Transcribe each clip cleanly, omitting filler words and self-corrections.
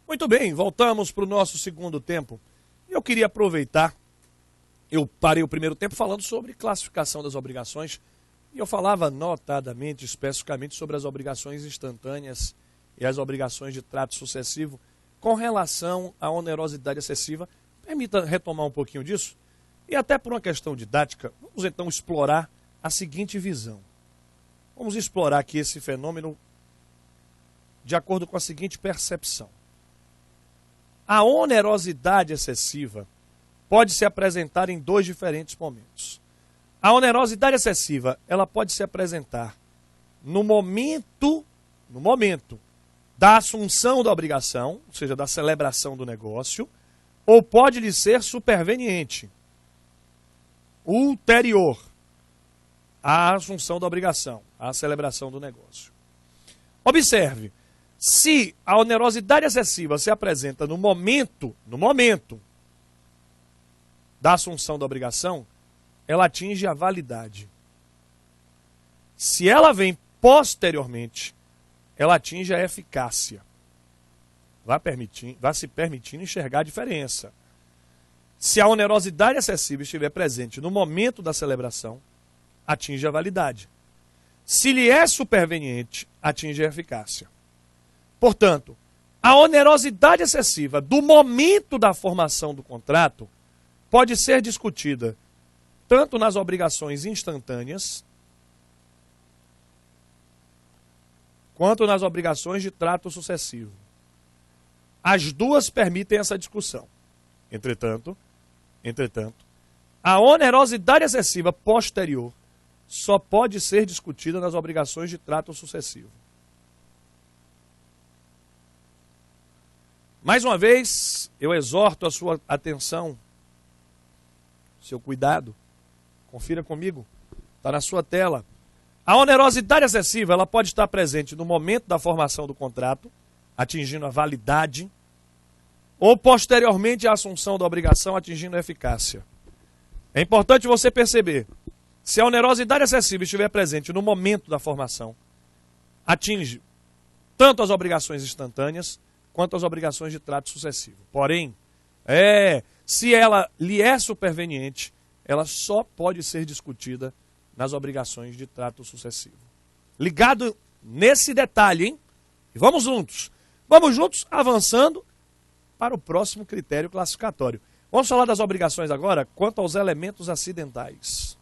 Muito bem, voltamos para o nosso segundo tempo. Eu queria aproveitar, eu parei o primeiro tempo falando sobre classificação das obrigações, e eu falava notadamente, especificamente, sobre as obrigações instantâneas e as obrigações de trato sucessivo com relação à onerosidade excessiva. Permita retomar um pouquinho disso, e até por uma questão didática, vamos então explorar a seguinte visão. Vamos explorar aqui esse fenômeno de acordo com a seguinte percepção. A onerosidade excessiva pode se apresentar em dois diferentes momentos. A onerosidade excessiva, ela pode se apresentar no momento da assunção da obrigação, ou seja, da celebração do negócio, ou pode lhe ser superveniente, ulterior à assunção da obrigação, à celebração do negócio. Observe, se a onerosidade excessiva se apresenta no momento da assunção da obrigação, ela atinge a validade. Se ela vem posteriormente, ela atinge a eficácia. Vai se permitindo enxergar a diferença. Se a onerosidade excessiva estiver presente no momento da celebração, atinge a validade. Se lhe é superveniente, atinge a eficácia. Portanto, a onerosidade excessiva do momento da formação do contrato pode ser discutida tanto nas obrigações instantâneas quanto nas obrigações de trato sucessivo. As duas permitem essa discussão. Entretanto, a onerosidade excessiva posterior só pode ser discutida nas obrigações de trato sucessivo. Mais uma vez, eu exorto a sua atenção, seu cuidado. Confira comigo, está na sua tela. A onerosidade excessiva, ela pode estar presente no momento da formação do contrato, atingindo a validade, ou posteriormente à assunção da obrigação, atingindo a eficácia. É importante você perceber, se a onerosidade excessiva estiver presente no momento da formação, atinge tanto as obrigações instantâneas, quanto as obrigações de trato sucessivo. Porém, se ela lhe é superveniente, ela só pode ser discutida nas obrigações de trato sucessivo. Ligado nesse detalhe, hein? E vamos juntos avançando para o próximo critério classificatório. Vamos falar das obrigações agora quanto aos elementos acidentais.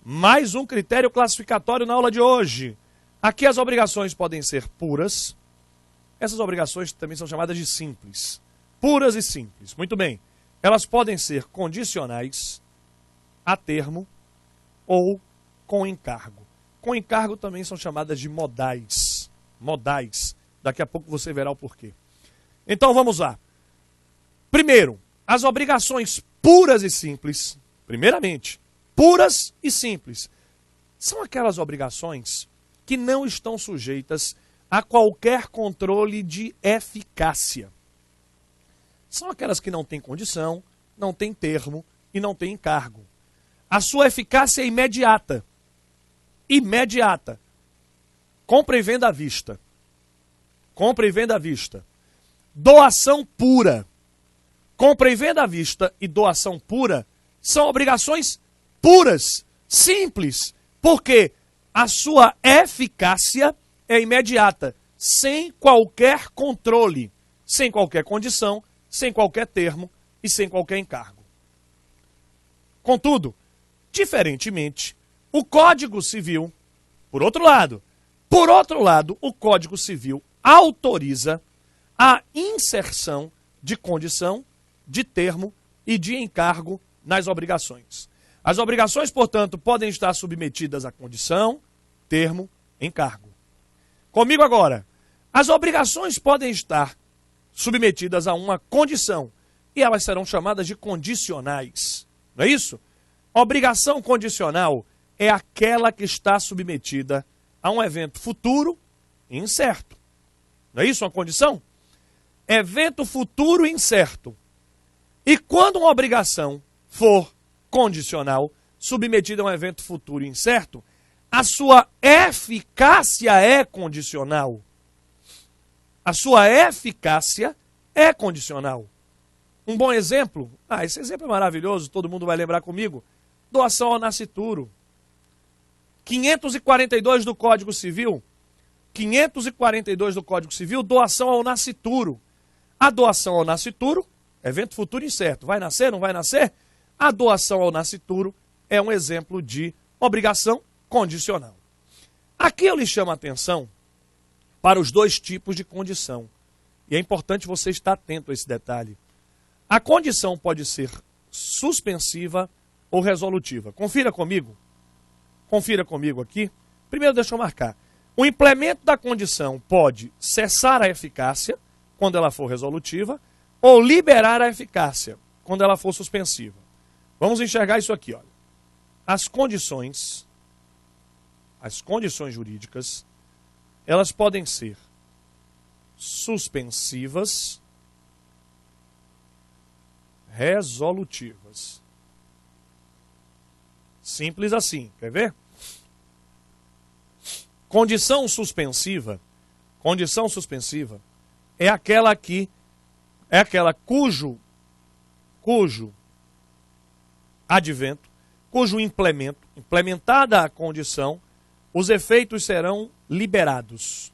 Mais um critério classificatório na aula de hoje. Aqui as obrigações podem ser puras. Essas obrigações também são chamadas de simples. Puras e simples. Muito bem. Elas podem ser condicionais, a termo ou com encargo. Com encargo também são chamadas de modais. Daqui a pouco você verá o porquê. Então vamos lá. Primeiro, as obrigações puras e simples. Primeiramente, puras e simples. São aquelas obrigações que não estão sujeitas a qualquer controle de eficácia. São aquelas que não têm condição, não têm termo e não têm encargo. A sua eficácia é imediata. Compra e venda à vista. Doação pura. Compra e venda à vista e doação pura são obrigações puras, simples, porque a sua eficácia é imediata, sem qualquer controle, sem qualquer condição, sem qualquer termo e sem qualquer encargo. Contudo, diferentemente, o Código Civil, por outro lado, o Código Civil autoriza a inserção de condição, de termo e de encargo nas obrigações. As obrigações, portanto, podem estar submetidas a condição, termo, encargo. Comigo agora, as obrigações podem estar submetidas a uma condição e elas serão chamadas de condicionais. Não é isso? Obrigação condicional é aquela que está submetida a um evento futuro e incerto. Não é isso uma condição? Evento futuro e incerto. E quando uma obrigação for condicional, submetida a um evento futuro e incerto, a sua eficácia é condicional. A sua eficácia é condicional. Um bom exemplo, esse exemplo é maravilhoso, todo mundo vai lembrar comigo. Doação ao nascituro. 542 do Código Civil. 542 do Código Civil, doação ao nascituro. A doação ao nascituro, evento futuro incerto, vai nascer, não vai nascer? A doação ao nascituro é um exemplo de obrigação condicional. Aqui eu lhe chamo a atenção para os dois tipos de condição. E é importante você estar atento a esse detalhe. A condição pode ser suspensiva ou resolutiva. Confira comigo. Confira comigo aqui. Primeiro deixa eu marcar. O implemento da condição pode cessar a eficácia, quando ela for resolutiva, ou liberar a eficácia, quando ela for suspensiva. Vamos enxergar isso aqui, olha. As condições jurídicas, elas podem ser suspensivas, resolutivas. Simples assim, quer ver? Condição suspensiva é aquela cujo advento, cujo implementada a condição, os efeitos serão liberados.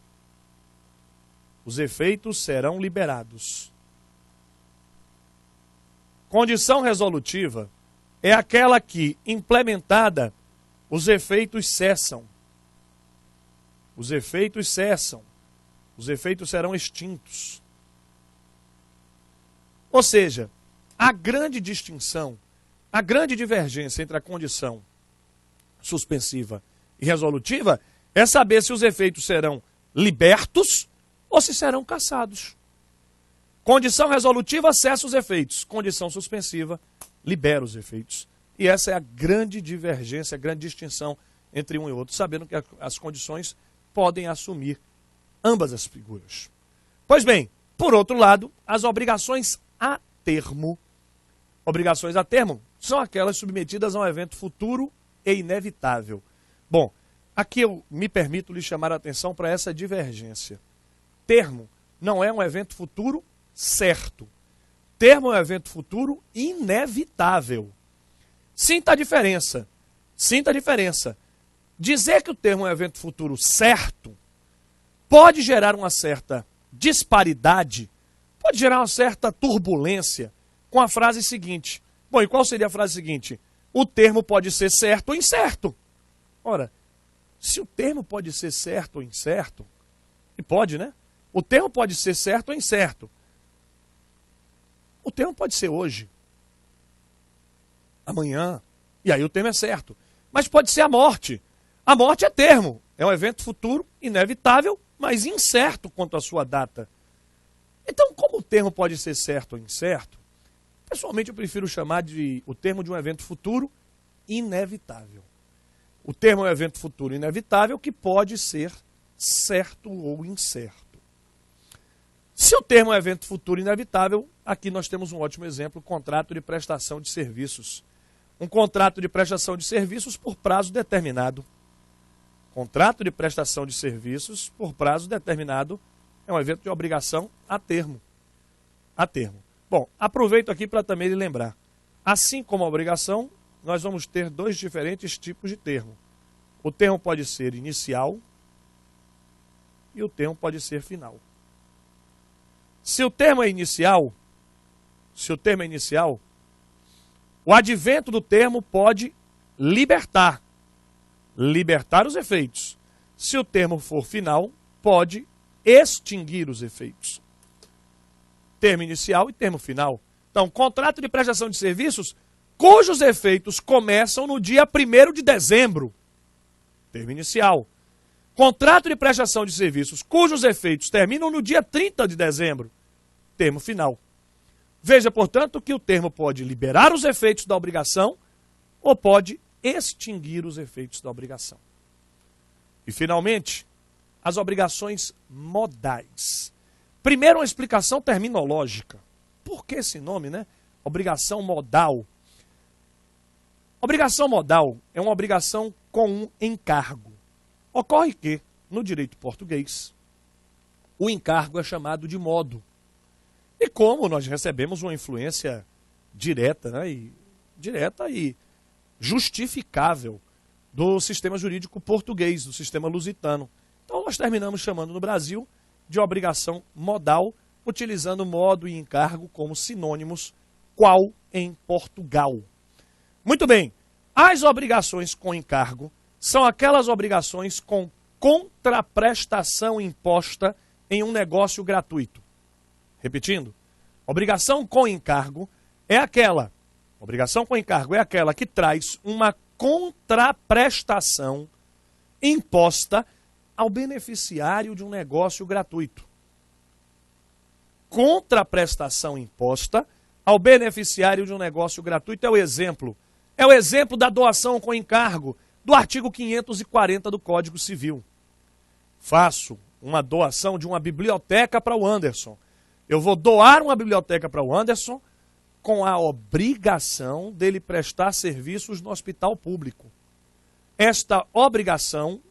Os efeitos serão liberados. Condição resolutiva é aquela que, implementada, os efeitos cessam. Os efeitos cessam. Os efeitos serão extintos. Ou seja, a grande distinção, a grande divergência entre a condição suspensiva e resolutiva é saber se os efeitos serão libertos ou se serão cassados. Condição resolutiva cessa os efeitos. Condição suspensiva libera os efeitos. E essa é a grande divergência, a grande distinção entre um e outro, sabendo que as condições podem assumir ambas as figuras. Pois bem, por outro lado, as obrigações a termo. Obrigações a termo são aquelas submetidas a um evento futuro e inevitável. Bom, aqui eu me permito lhe chamar a atenção para essa divergência. Termo não é um evento futuro certo. Termo é um evento futuro inevitável. Sinta a diferença. Sinta a diferença. Dizer que o termo é um evento futuro certo pode gerar uma certa disparidade, pode gerar uma certa turbulência com a frase seguinte. Bom, e qual seria a frase seguinte? O termo pode ser certo ou incerto. Ora, se o termo pode ser certo ou incerto, e pode, né? O termo pode ser certo ou incerto. O termo pode ser hoje, amanhã, e aí o termo é certo. Mas pode ser a morte. A morte é termo, é um evento futuro, inevitável, mas incerto quanto à sua data. Então, como o termo pode ser certo ou incerto, pessoalmente eu prefiro chamar o termo de um evento futuro inevitável. O termo é um evento futuro inevitável que pode ser certo ou incerto. Se o termo é evento futuro inevitável, aqui nós temos um ótimo exemplo, contrato de prestação de serviços. Um contrato de prestação de serviços por prazo determinado. Contrato de prestação de serviços por prazo determinado é um evento de obrigação a termo. A termo. Bom, aproveito aqui para também lhe lembrar. Assim como a obrigação, nós vamos ter dois diferentes tipos de termo. O termo pode ser inicial e o termo pode ser final. Se o termo é inicial, o advento do termo pode libertar os efeitos. Se o termo for final, pode extinguir os efeitos. Termo inicial e termo final. Então, contrato de prestação de serviços, cujos efeitos começam no dia 1º de dezembro. Termo inicial. Contrato de prestação de serviços, cujos efeitos terminam no dia 30 de dezembro. Termo final. Veja, portanto, que o termo pode liberar os efeitos da obrigação ou pode extinguir os efeitos da obrigação. E, finalmente, as obrigações modais. Primeiro, uma explicação terminológica. Por que esse nome, né? Obrigação modal. Obrigação modal é uma obrigação com um encargo. Ocorre que, no direito português, o encargo é chamado de modo. E como nós recebemos uma influência direta, né, e justificável do sistema jurídico português, do sistema lusitano. Então nós terminamos chamando no Brasil de obrigação modal, utilizando modo e encargo como sinônimos, qual em Portugal. Muito bem, as obrigações com encargo são aquelas obrigações com contraprestação imposta em um negócio gratuito. Repetindo, obrigação com encargo é aquela que traz uma contraprestação imposta ao beneficiário de um negócio gratuito. Contraprestação imposta ao beneficiário de um negócio gratuito é o exemplo da doação com encargo do artigo 540 do Código Civil. Faço uma doação de uma biblioteca para o Anderson. Eu vou doar uma biblioteca para o Anderson com a obrigação dele prestar serviços no hospital público. Esta obrigação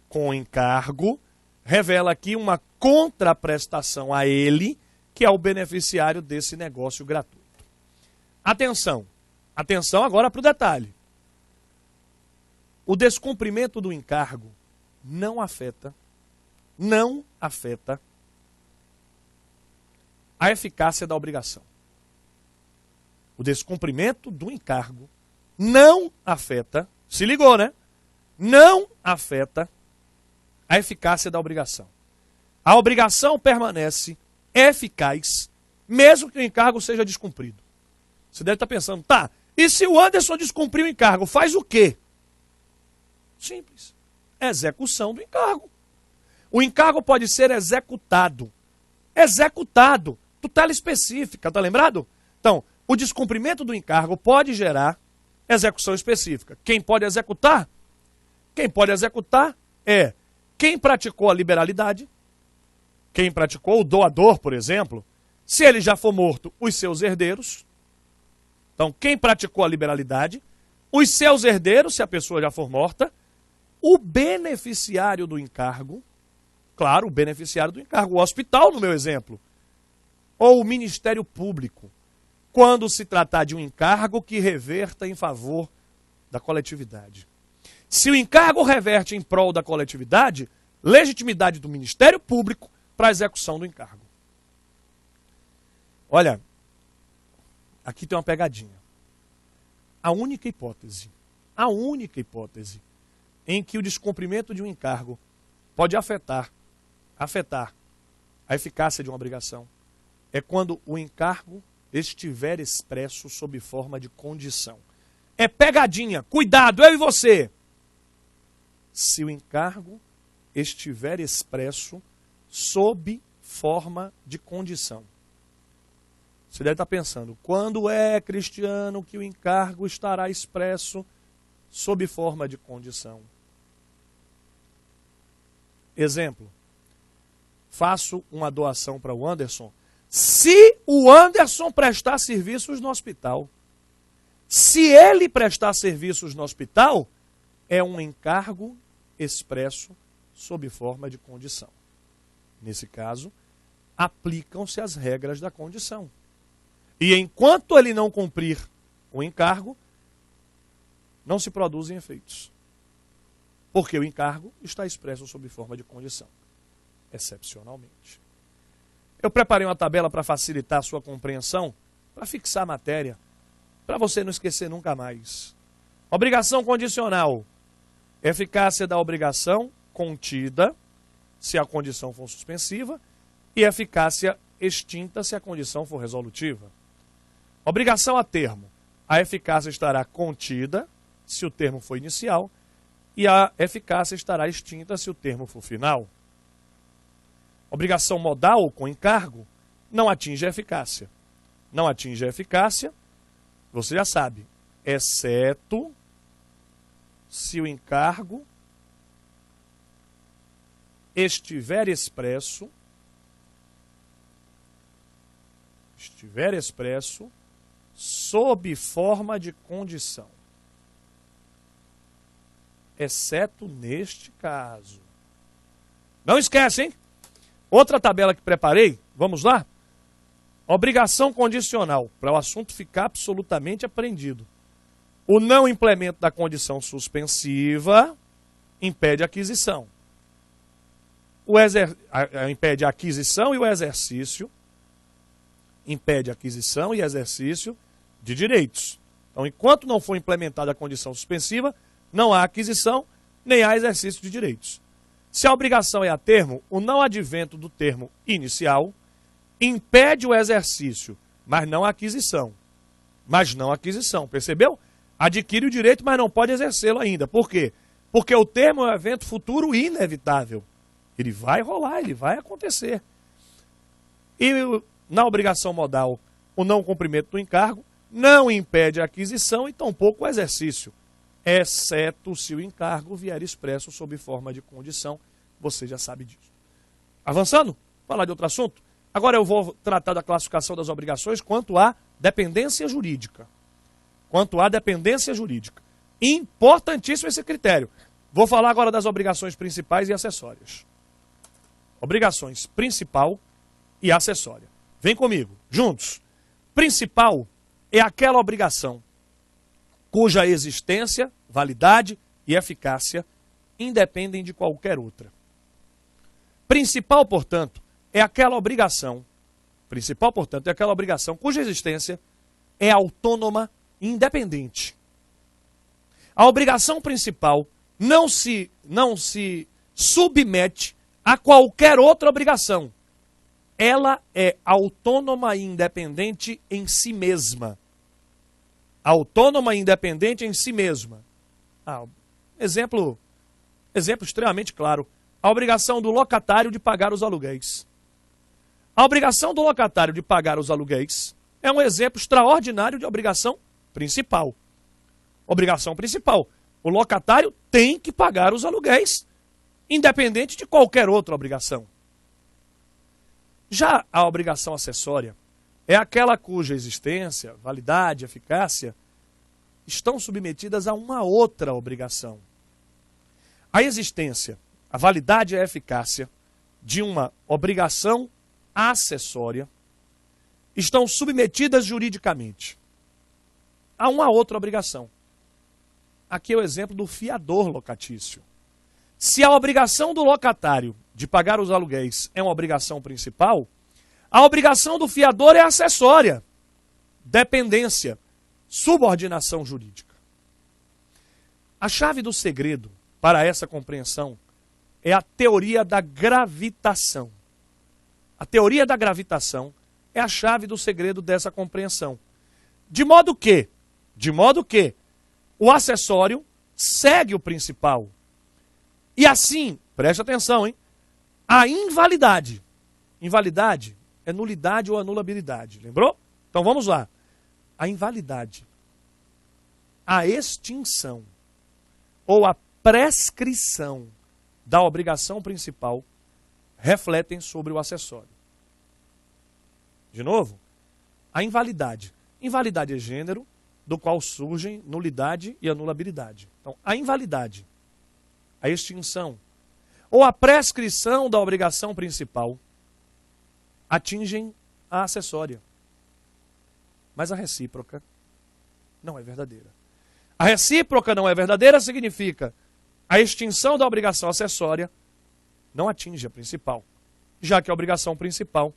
com encargo revela aqui uma contraprestação a ele, que é o beneficiário desse negócio gratuito. Atenção agora para o detalhe. O descumprimento do encargo não afeta a eficácia da obrigação. O descumprimento do encargo não afeta, se ligou, né? Não afeta a eficácia da obrigação. A obrigação permanece eficaz, mesmo que o encargo seja descumprido. Você deve estar pensando, tá, e se o Anderson descumpriu o encargo, faz o quê? Simples. Execução do encargo. O encargo pode ser executado. Tutela específica, tá lembrado? Então, o descumprimento do encargo pode gerar execução específica. Quem pode executar? Quem pode executar é quem praticou a liberalidade, quem praticou o doador, por exemplo, se ele já for morto, os seus herdeiros. Então, quem praticou a liberalidade, os seus herdeiros, se a pessoa já for morta, o beneficiário do encargo, claro, o beneficiário do encargo, o hospital, no meu exemplo, ou o Ministério Público, quando se tratar de um encargo que reverta em favor da coletividade. Se o encargo reverte em prol da coletividade, legitimidade do Ministério Público para a execução do encargo. Olha, aqui tem uma pegadinha. A única hipótese em que o descumprimento de um encargo pode afetar a eficácia de uma obrigação é quando o encargo estiver expresso sob forma de condição. É pegadinha, cuidado, eu e você. Se o encargo estiver expresso sob forma de condição. Você deve estar pensando, quando é, Cristiano, que o encargo estará expresso sob forma de condição? Exemplo, faço uma doação para o Anderson. Se o Anderson prestar serviços no hospital, se ele prestar serviços no hospital, é um encargo expresso sob forma de condição. Nesse caso, aplicam-se as regras da condição. E enquanto ele não cumprir o encargo, não se produzem efeitos. Porque o encargo está expresso sob forma de condição, excepcionalmente. Eu preparei uma tabela para facilitar a sua compreensão, para fixar a matéria, para você não esquecer nunca mais. Obrigação condicional. Eficácia da obrigação contida, se a condição for suspensiva, e eficácia extinta, se a condição for resolutiva. Obrigação a termo. A eficácia estará contida, se o termo for inicial, e a eficácia estará extinta, se o termo for final. Obrigação modal com encargo não atinge a eficácia. Não atinge a eficácia, você já sabe, exceto se o encargo estiver expresso sob forma de condição. Exceto neste caso. Não esquece, hein? Outra tabela que preparei, vamos lá? Obrigação condicional, para o assunto ficar absolutamente apreendido. O não implemento da condição suspensiva impede a aquisição. Impede a aquisição e o exercício. Impede a aquisição e exercício de direitos. Então, enquanto não for implementada a condição suspensiva, não há aquisição, nem há exercício de direitos. Se a obrigação é a termo, o não advento do termo inicial impede o exercício, mas não a aquisição. Percebeu? Adquire o direito, mas não pode exercê-lo ainda. Por quê? Porque o termo é um evento futuro inevitável. Ele vai rolar, ele vai acontecer. E na obrigação modal, o não cumprimento do encargo não impede a aquisição e tampouco o exercício, exceto se o encargo vier expresso sob forma de condição. Você já sabe disso. Avançando, falar de outro assunto. Agora eu vou tratar da classificação das obrigações quanto à dependência jurídica. Importantíssimo esse critério. Vou falar agora das obrigações principais e acessórias. Obrigações principal e acessória. Vem comigo, juntos. Principal é aquela obrigação cuja existência, validade e eficácia independem de qualquer outra. Principal, portanto, é aquela obrigação cuja existência é autônoma e independente. A obrigação principal não se submete a qualquer outra obrigação. Ela é autônoma e independente em si mesma. Exemplo extremamente claro. A obrigação do locatário de pagar os aluguéis. A obrigação do locatário de pagar os aluguéis é um exemplo extraordinário de obrigação principal. Obrigação principal. O locatário tem que pagar os aluguéis, independente de qualquer outra obrigação. Já a obrigação acessória é aquela cuja existência, validade, eficácia estão submetidas a uma outra obrigação. A existência, a validade e a eficácia de uma obrigação acessória estão submetidas juridicamente a uma outra obrigação. Aqui é o exemplo do fiador locatício. Se a obrigação do locatário de pagar os aluguéis é uma obrigação principal, a obrigação do fiador é acessória. Dependência, subordinação jurídica. A chave do segredo para essa compreensão é a teoria da gravitação. A teoria da gravitação é a chave do segredo dessa compreensão. De modo que o acessório segue o principal. E assim, preste atenção, hein? A invalidade é nulidade ou anulabilidade, lembrou? Então vamos lá. A invalidade, a extinção ou a prescrição da obrigação principal refletem sobre o acessório. De novo, a invalidade. Invalidade é gênero do qual surgem nulidade e anulabilidade. Então, a invalidade, a extinção ou a prescrição da obrigação principal atingem a acessória. Mas a recíproca não é verdadeira. A recíproca não é verdadeira significa a extinção da obrigação acessória não atinge a principal, já que a obrigação principal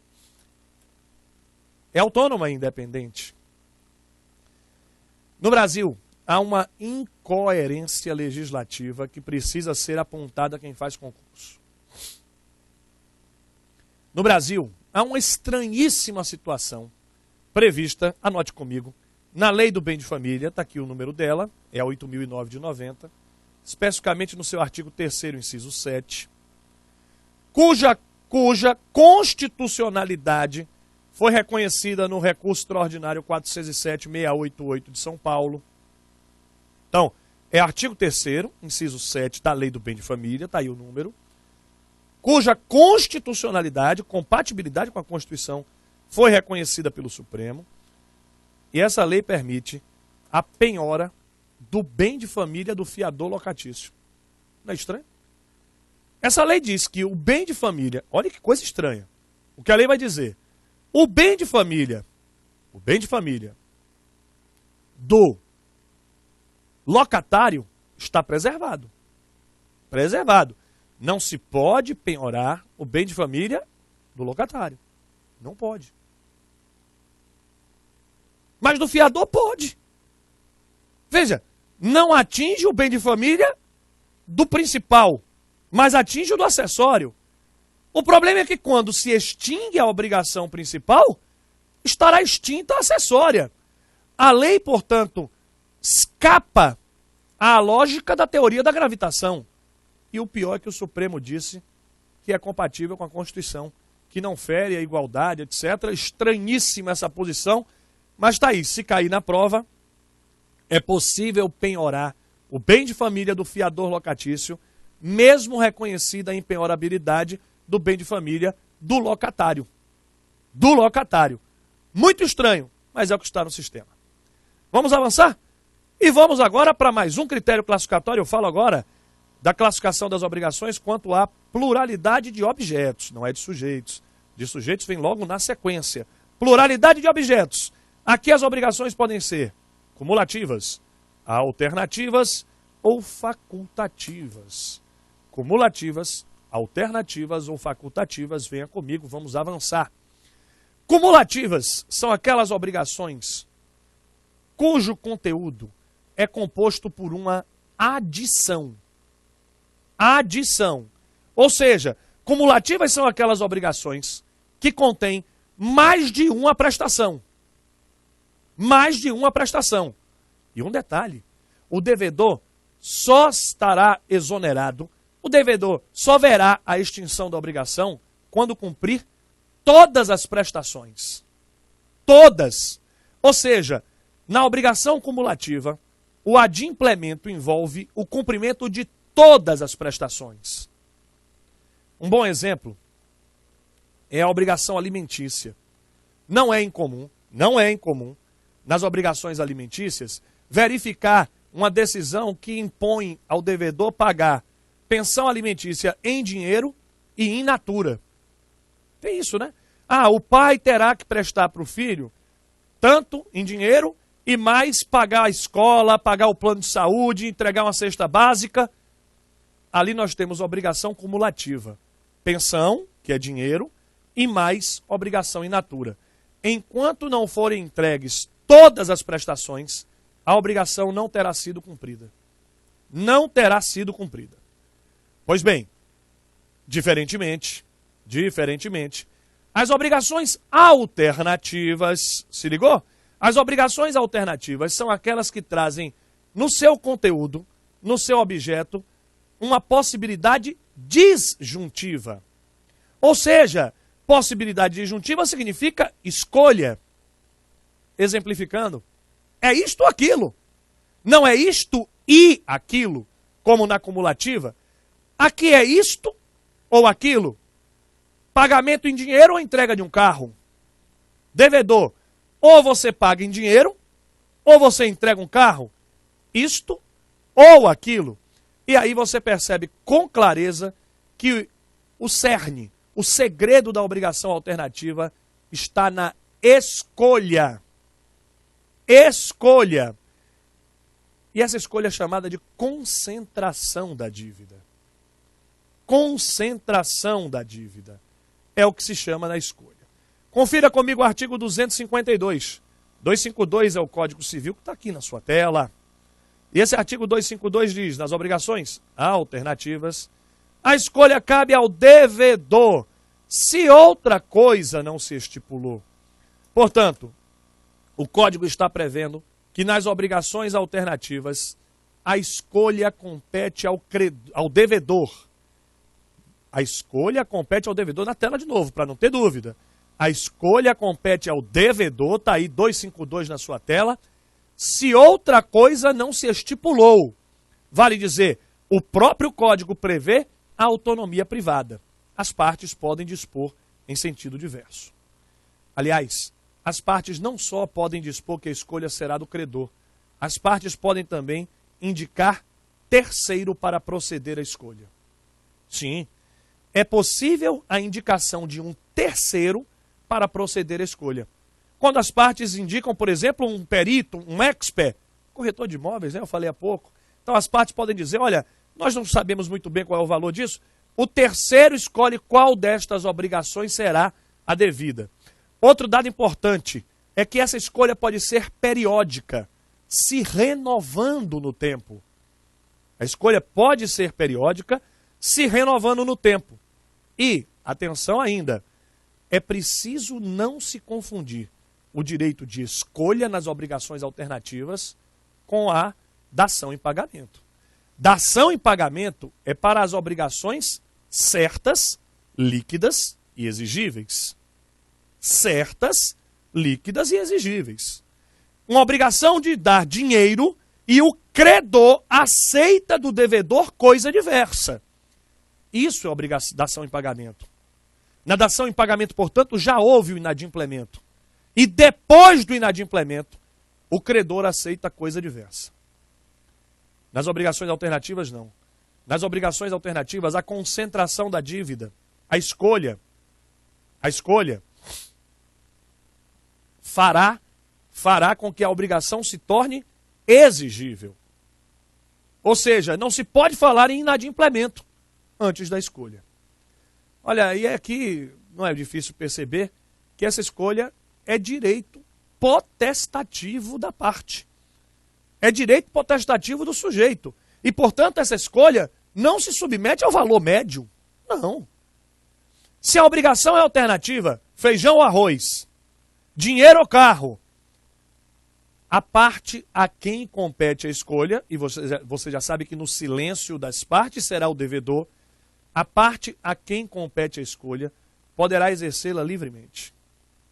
é autônoma e independente. No Brasil, há uma incoerência legislativa que precisa ser apontada a quem faz concurso. No Brasil, há uma estranhíssima situação prevista, anote comigo, na Lei do Bem de Família, está aqui o número dela, é a 8.009 de 90, especificamente no seu artigo 3º, inciso 7, cuja constitucionalidade foi reconhecida no recurso extraordinário 407.688 de São Paulo. Então, é artigo 3º, inciso 7 da Lei do Bem de Família, está aí o número, cuja constitucionalidade, compatibilidade com a Constituição, foi reconhecida pelo Supremo. E essa lei permite a penhora do bem de família do fiador locatício. Não é estranho? Essa lei diz que o bem de família, olha que coisa estranha, o que a lei vai dizer, o bem de família do locatário está preservado. Preservado. Não se pode penhorar o bem de família do locatário. Não pode. Mas do fiador pode. Veja, não atinge o bem de família do principal, mas atinge o do acessório. O problema é que quando se extingue a obrigação principal, estará extinta a acessória. A lei, portanto, escapa à lógica da teoria da gravitação. E o pior é que o Supremo disse que é compatível com a Constituição, que não fere a igualdade, etc. Estranhíssima essa posição, mas está aí, se cair na prova, é possível penhorar o bem de família do fiador locatício, mesmo reconhecida a impenhorabilidade do bem de família do locatário. Do locatário. Muito estranho, mas é o que está no sistema. Vamos avançar? E vamos agora para mais um critério classificatório. Eu falo agora da classificação das obrigações quanto à pluralidade de objetos, não é de sujeitos. De sujeitos vem logo na sequência. Pluralidade de objetos. Aqui as obrigações podem ser cumulativas, alternativas ou facultativas. Cumulativas, alternativas ou facultativas, venha comigo, vamos avançar. Cumulativas são aquelas obrigações cujo conteúdo é composto por uma adição. Adição. Ou seja, cumulativas são aquelas obrigações que contêm mais de uma prestação. Mais de uma prestação. E um detalhe, o devedor só estará exonerado, o devedor só verá a extinção da obrigação quando cumprir todas as prestações. Todas. Ou seja, na obrigação cumulativa, o adimplemento envolve o cumprimento de todas as prestações. Um bom exemplo é a obrigação alimentícia. Não é incomum nas obrigações alimentícias verificar uma decisão que impõe ao devedor pagar pensão alimentícia em dinheiro e in natura. Tem isso, né? O pai terá que prestar para o filho tanto em dinheiro e mais pagar a escola, pagar o plano de saúde, entregar uma cesta básica. Ali nós temos obrigação cumulativa. Pensão, que é dinheiro, e mais obrigação in natura. Enquanto não forem entregues todas as prestações, a obrigação não terá sido cumprida. Não terá sido cumprida. Pois bem, diferentemente, as obrigações alternativas, se ligou? As obrigações alternativas são aquelas que trazem no seu conteúdo, no seu objeto, uma possibilidade disjuntiva. Ou seja, possibilidade disjuntiva significa escolha. Exemplificando, é isto ou aquilo. Não é isto e aquilo, como na cumulativa. Aqui é isto ou aquilo. Pagamento em dinheiro ou entrega de um carro. Devedor, ou você paga em dinheiro, ou você entrega um carro. Isto ou aquilo. E aí você percebe com clareza que o cerne, o segredo da obrigação alternativa está na escolha. Escolha. E essa escolha é chamada de concentração da dívida. Concentração da dívida. É o que se chama na escolha. Confira comigo o artigo 252. 252 é o Código Civil que está aqui na sua tela. E esse artigo 252 diz, nas obrigações alternativas, a escolha cabe ao devedor, se outra coisa não se estipulou. Portanto, o Código está prevendo que nas obrigações alternativas, a escolha compete ao devedor. A escolha compete ao devedor, na tela de novo, para não ter dúvida. A escolha compete ao devedor, está aí 252 na sua tela, se outra coisa não se estipulou. Vale dizer, o próprio Código prevê a autonomia privada. As partes podem dispor em sentido diverso. Aliás, as partes não só podem dispor que a escolha será do credor, as partes podem também indicar terceiro para proceder à escolha. Sim. É possível a indicação de um terceiro para proceder à escolha. Quando as partes indicam, por exemplo, um perito, um expert, corretor de imóveis, né? Eu falei há pouco. Então as partes podem dizer, olha, nós não sabemos muito bem qual é o valor disso. O terceiro escolhe qual destas obrigações será a devida. Outro dado importante é que essa escolha pode ser periódica, se renovando no tempo. A escolha pode ser periódica, se renovando no tempo. E, atenção ainda, é preciso não se confundir o direito de escolha nas obrigações alternativas com a dação em pagamento. Dação em pagamento é para as obrigações certas, líquidas e exigíveis. Certas, líquidas e exigíveis. Uma obrigação de dar dinheiro e o credor aceita do devedor coisa diversa. Isso é dação em pagamento. Na dação em pagamento, portanto, já houve o inadimplemento. E depois do inadimplemento, o credor aceita coisa diversa. Nas obrigações alternativas, não. Nas obrigações alternativas, a concentração da dívida, a escolha fará com que a obrigação se torne exigível. Ou seja, não se pode falar em inadimplemento antes da escolha. Olha, e aqui não é difícil perceber que essa escolha é direito potestativo da parte. É direito potestativo do sujeito. E, portanto, essa escolha não se submete ao valor médio. Não. Se a obrigação é alternativa, feijão ou arroz, dinheiro ou carro, a parte a quem compete a escolha, e você já sabe que no silêncio das partes será o devedor, a parte a quem compete a escolha poderá exercê-la livremente.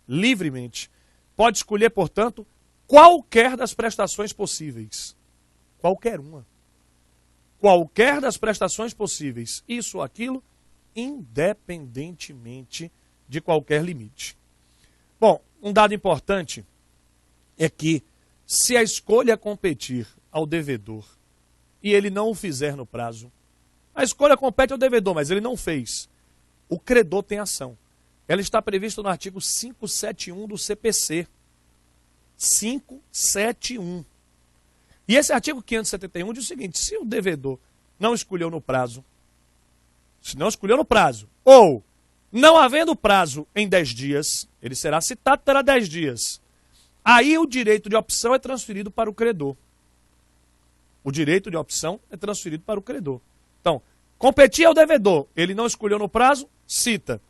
Livremente. Pode escolher, portanto, qualquer das prestações possíveis. Qualquer uma. Qualquer das prestações possíveis. Isso ou aquilo, independentemente de qualquer limite. Bom, um dado importante é que, se a escolha competir ao devedor e ele não o fizer no prazo, a escolha compete ao devedor, mas ele não fez, o credor tem ação. Ela está prevista no artigo 571 do CPC. 571. E esse artigo 571 diz o seguinte: se o devedor não escolheu no prazo, ou não havendo prazo em 10 dias, ele será citado, terá 10 dias. Aí o direito de opção é transferido para o credor. O direito de opção é transferido para o credor. Então, competia ao devedor, ele não escolheu no prazo, cita.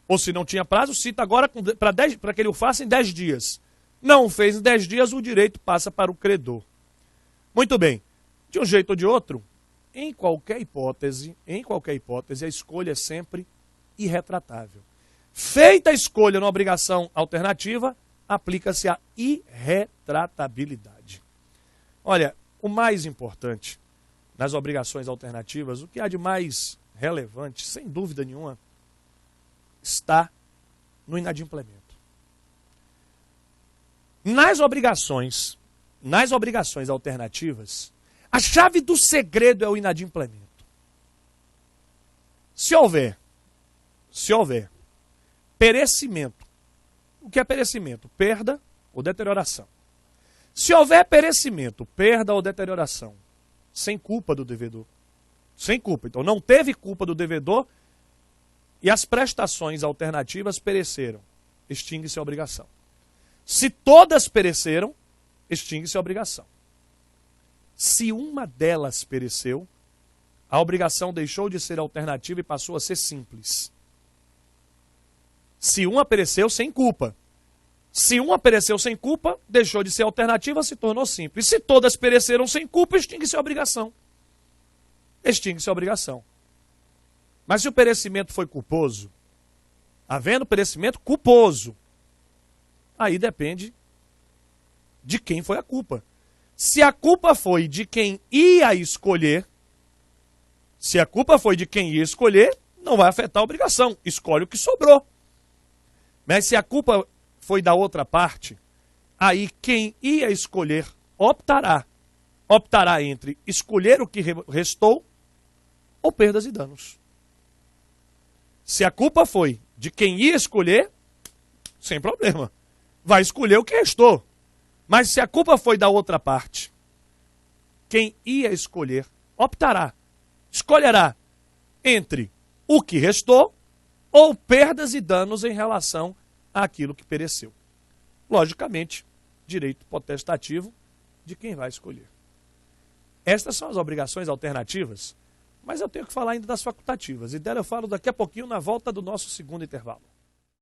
Ou se não tinha prazo, cita agora para que ele o faça em 10 dias. Não fez em 10 dias, o direito passa para o credor. Muito bem. De um jeito ou de outro, em qualquer hipótese, a escolha é sempre irretratável. Feita a escolha na obrigação alternativa, aplica-se a irretratabilidade. Olha, o mais importante nas obrigações alternativas, o que há de mais relevante, sem dúvida nenhuma, está no inadimplemento. Nas obrigações alternativas, a chave do segredo é o inadimplemento. Se houver perecimento, o que é perecimento? Perda ou deterioração. Se houver perecimento, perda ou deterioração, sem culpa do devedor, sem culpa, então não teve culpa do devedor e as prestações alternativas pereceram, extingue-se a obrigação. Se todas pereceram, extingue-se a obrigação. Se uma delas pereceu, a obrigação deixou de ser alternativa e passou a ser simples. Se uma pereceu sem culpa. Se uma pereceu sem culpa, deixou de ser alternativa, se tornou simples. Se todas pereceram sem culpa, extingue-se a obrigação. Extingue-se a obrigação. Mas se o perecimento foi culposo, havendo perecimento culposo, aí depende de quem foi a culpa. Se a culpa foi de quem ia escolher, não vai afetar a obrigação. Escolhe o que sobrou. Mas se a culpa foi da outra parte, aí quem ia escolher optará entre escolher o que restou ou perdas e danos. Se a culpa foi de quem ia escolher, sem problema. Vai escolher o que restou. Mas se a culpa foi da outra parte, quem ia escolher optará, escolherá entre o que restou ou perdas e danos em relação àquilo que pereceu. Logicamente, direito potestativo de quem vai escolher. Estas são as obrigações alternativas, mas eu tenho que falar ainda das facultativas, e dela eu falo daqui a pouquinho na volta do nosso segundo intervalo.